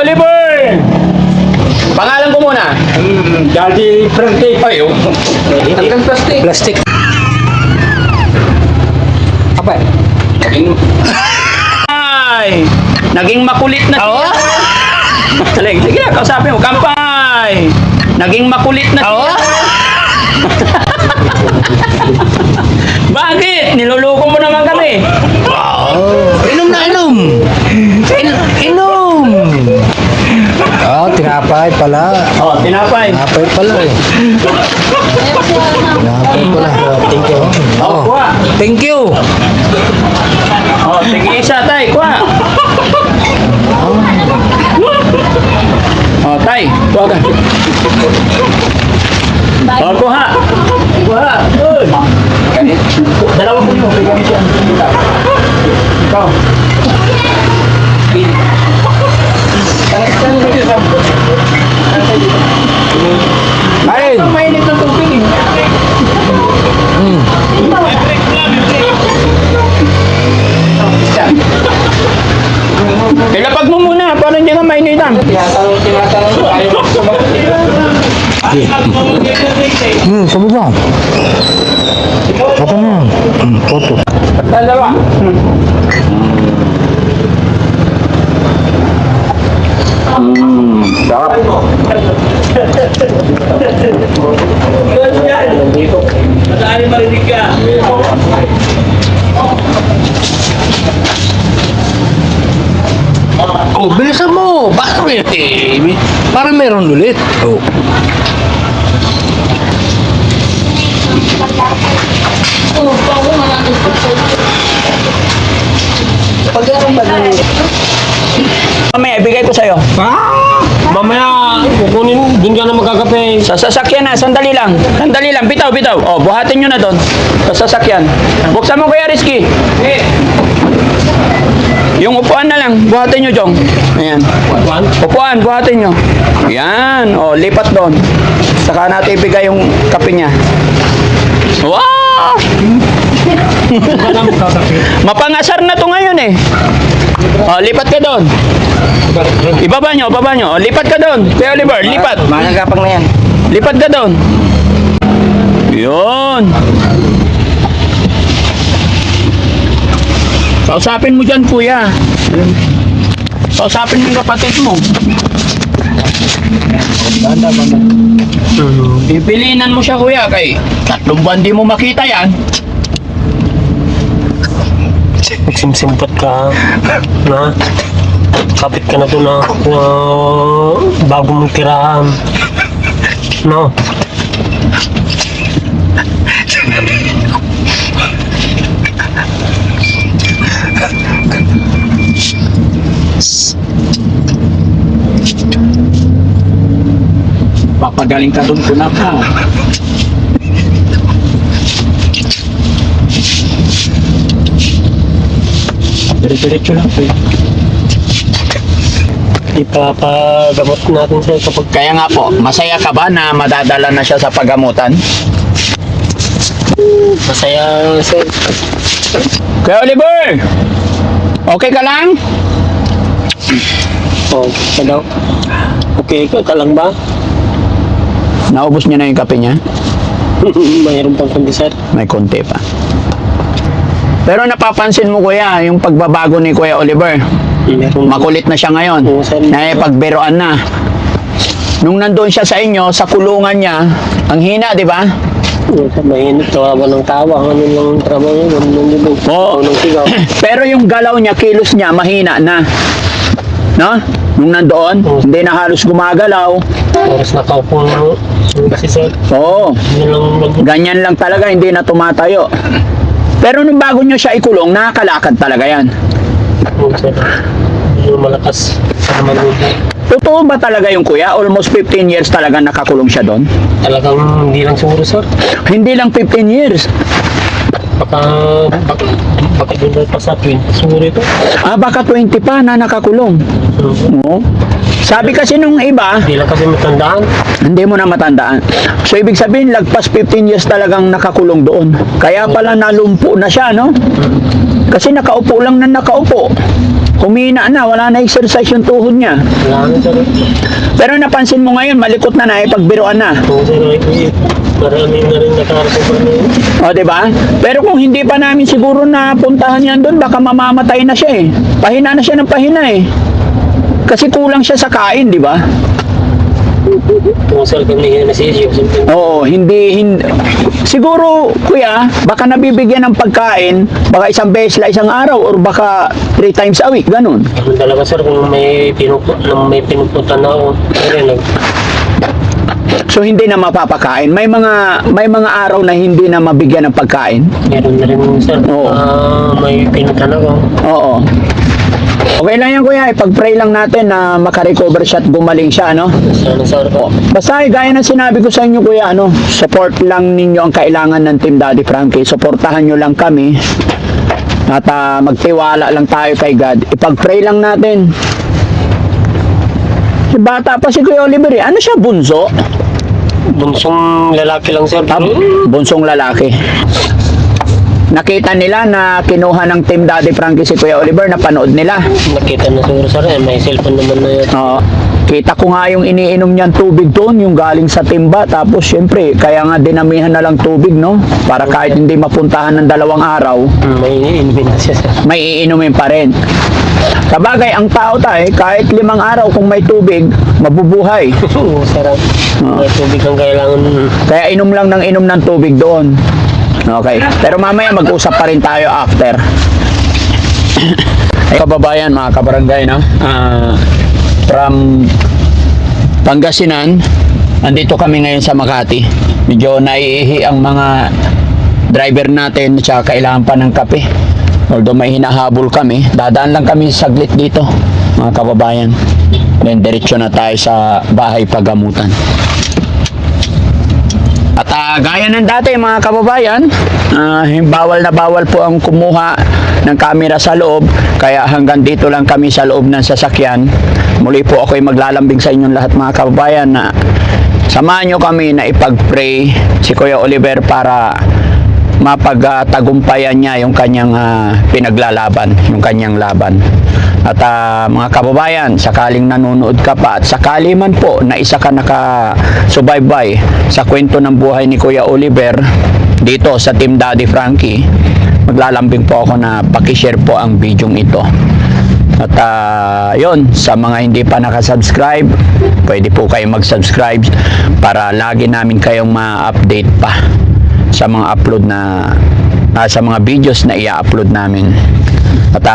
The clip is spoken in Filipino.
Oliver! Pangalan ko muna. Daddy Frankie. Ay, oh. Talagang plastic. Plastic. Apa? Ay! Naging makulit na siya. Sige na, kausapin mo. Kampay! Naging makulit na siya. Bakit? Niloloko mo naman kami. Inom na inom. Inom. Tinapay pala. Oh, tinapay. Tinapay pala eh. Tinapay pala. Thank you. Oh, kuha. Thank you. Oh, sige isa, tay. Kuha. Oh, tay. Kuha ka. Oh, kuha. Kuha. Uy. Dalawa ko nyo. Bigyan mo siya. Ikaw. Kain. Mainit ng tubig eh. Ilapag mo muna para hindi ka mainitan. Tinatanong ko. Ayaw mo sumagot. Sabi ba? Apa na? Toto. Dalawa. Sarap. Madali marinig ka. Oh, bilisan mo. Bakit parang meron ulit. Oh. Mamaya, ibigay ko sa'yo. Mamaya, kukunin, din ka na magkakape. Sa sasakyan na, sandali lang. Sandali lang, bitaw, bitaw. O, buhatin nyo na doon. Sa sasakyan. Buksan mo Kuya Rizky. Yung upuan na lang, buhatin nyo, Jong. Ayan. Upuan, buhatin nyo. Ayan. O, lipat doon. Saka natin ibigay yung kape niya. Wow! Mapangasar na to ngayon eh. O, lipat ka doon. Ibaba nyo, ibaba nyo. O, lipat ka doon. Kuya Oliver, lipat. Managapang na yan. Lipat ka doon. Yun. Kausapin mo dyan, kuya. Kausapin mo yung kapatid mo. Pipilinan mo siya, kuya, kay 3 buwan di mo makita yan. Nagsimsimpot ka na kapit ka na doon na bago mong tirahan, no? Papagaling ka doon, kunap ka. Dire-diretso lang, kuya. Ipapagamot natin siya kapag Kaya nga po, masaya ka ba na madadala na siya sa pagamutan? masaya siya. Kuya Oliver! Okay ka lang? Oh, ano? Okay ka lang ba? Naubos niya na yung kape niya? Mayroon pang kundi, sir. May konti pa. Pero napapansin mo, kuya, yung pagbabago ni Kuya Oliver. Mayroon. Makulit na siya ngayon. Oo, sir. Pagbiroan na. Nung nandoon siya sa inyo, sa kulungan niya, ang hina, di ba? Mainit, tawa ng tawa. Ano lang ang trabaho yun? Ano lang yun? Oo. Ano sigaw? Pero yung galaw niya, kilos niya, mahina na. No? Nung nandoon, hindi na halos gumagalaw. Oras nakaupo na kasi, sir. Oo. Yun lang Ganyan lang talaga, hindi na tumatayo. Pero nung bago nyo siya ikulong, nakakalakad talaga yan. sir. Yung malakas sa manuti. Totoo ba talaga yung kuya? Almost 15 years talaga nakakulong siya doon? Talagang hindi lang siguro, sir. Hindi lang 15 years. Baka doon pa sa 20 siguro ito. Baka 20 pa na nakakulong. Oo. Sabi kasi nung iba, Hindi lang kasi matandaan. hindi mo na matandaan. So, ibig sabihin, lagpas 15 years talagang nakakulong doon. Kaya pala nalumpo na siya, no? Kasi nakaupo lang na nakaupo. Humina na, wala na exercise yung tuhod niya. Wala na sir. Pero napansin mo ngayon, malikot na pagbiruan na. Oo sir, maraming na rin nakarecover na yun. O, di ba? Pero kung hindi pa namin siguro napuntahan yan doon, baka mamamatay na siya eh. Pahina na siya ng pahina eh. Kasi kulang siya sa kain, di ba? Oo sir, kami na siya. Oo, hindi. Siguro, kuya, baka nabibigyan ng pagkain, baka isang beses la isang araw or baka 3 times a week, ganun. Ganun talaga sir, kung may pinupunta na ako. Ayun, So hindi na mapapakain. May mga araw na hindi na mabigyan ng pagkain. meron na rin sir. Oo. May pinunta na ako. Oo. Okay lang yan kuya, ipag-pray lang natin na makarecover siya at gumaling siya, ano? Sana sir po. Basta gaya ng sinabi ko sa inyo kuya, ano, support lang ninyo ang kailangan ng Team Daddy Frankie. Supportahan nyo lang kami. At magtiwala lang tayo kay God. Ipag-pray lang natin. Si bata pa si Kuya Oliver, ano siya, bunso? Bunsong lalaki lang sir. Bunsong lalaki. Nakita nila na kinuha ng Team Daddy Frankie si Kuya Oliver, napanood nila. Nakita na siguro sir, may cellphone naman na yun. Oo. Kita ko nga yung iniinom niyang tubig doon, yung galing sa timba. Tapos syempre, kaya nga dinamihan na lang tubig, no? Para kahit hindi mapuntahan ng 2 araw, May iniinumin na siya sir. may iinumin pa rin. Sabagay, ang tao tayo, kahit 5 araw kung may tubig, mabubuhay. Oo sir, may tubig ang kailangan. Kaya inom lang ng inom ng tubig doon. Okay. Pero mamaya mag-usap pa rin tayo after. Ay, kababayan, mga kabarangay, no? From Pangasinan, andito kami ngayon sa Makati. Medyo naiihi ang mga driver natin, tsaka kailangan pa ng kape. Although may hinahabol kami, dadaan lang kami saglit dito, mga kababayan. Then diretso na tayo sa bahay pagamutan. At gaya ng dati mga kababayan, bawal na bawal po ang kumuha ng camera sa loob, kaya hanggang dito lang kami sa loob ng sasakyan. Muli po ako'y maglalambing sa inyong lahat mga kababayan na samahan nyo kami na ipag-pray si Kuya Oliver para mapagtagumpayan niya yung kanyang pinaglalaban, yung kanyang laban. At mga kababayan, sakaling nanonood ka pa at sakali man po na isa ka nakasubaybay sa kwento ng buhay ni Kuya Oliver dito sa Team Daddy Frankie, maglalambing po ako na pakishare po ang video ito. At yun, sa mga hindi pa nakasubscribe, pwede po kayo mag-subscribe para lagi namin kayong ma-update pa sa mga upload na sa mga videos na i-upload namin. At